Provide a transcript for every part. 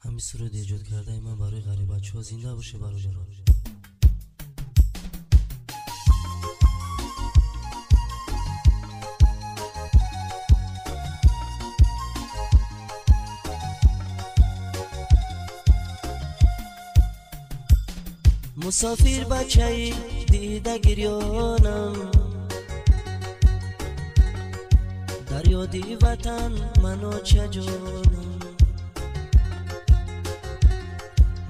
همین سرود ایجاد کرده من برای غریب بچه‌ها زنده باشه برادران. مسافر بچه‌ای دیده گریانم، در یادی وطن منو چه جانم.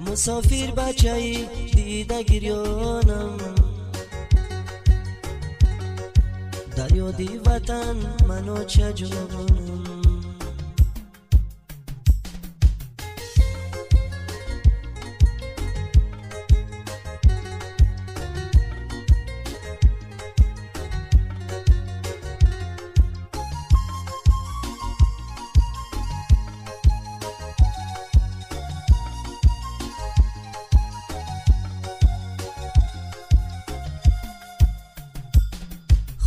مسافر بچه‌ای دیده گریانم، در یادی وطن منو چه جانم.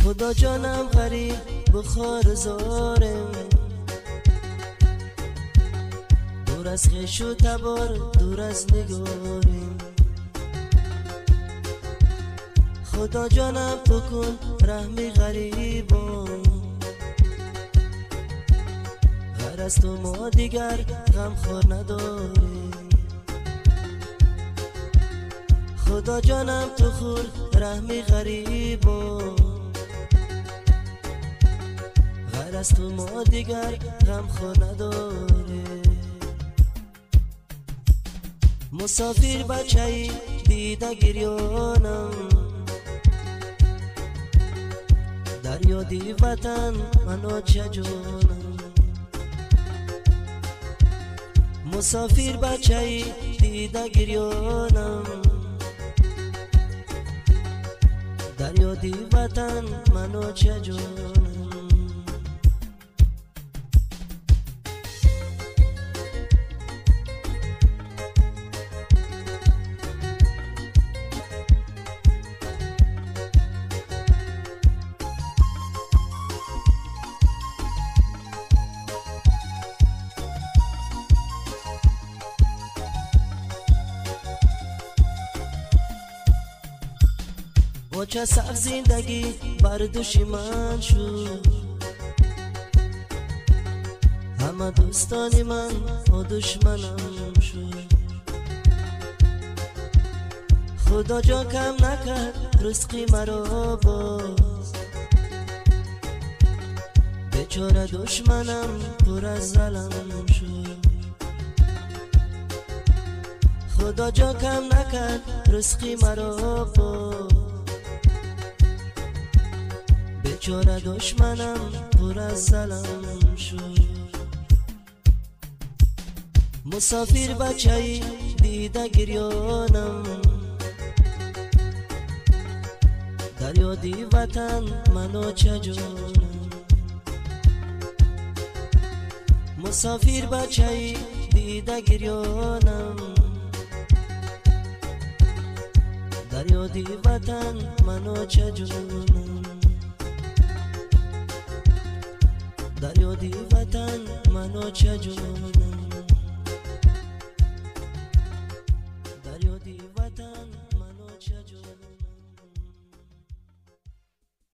خدا جانم غریب بخار زارم، دور از خویش و تبار، دور از نگارم. خدا جانم تو کن رحم غریبان، غیر از تو ما دیگر غمخوار نداریم. خدا جانم تو خور رحم غریبان، غیر از تو ما دیگر غمخوار نداره. مسافر بچه‌ای دیده گریانم، در یادی وطن منو چه جانم. مسافر بچه‌ای دیده گریانم، در یادی وطن منو چه جانم. با چه سخت زندگی بر دوش من شد، همه دوستانی من با دشمنم شد. خدا جان کم نکرد رزقی مرا باز، بیچاره دشمنم پر از ظلم شد. خدا جان کم نکرد رزقی مرا باز، بیچاره دشمنم پر از ظلم شد. مسافر بچه‌ای دیده گریانم، در یادی وطن منو چه جانم. مسافر بچه‌ای دیده گریانم، در یادی وطن منو چه جانم. در یادی وطن منو چه جانم.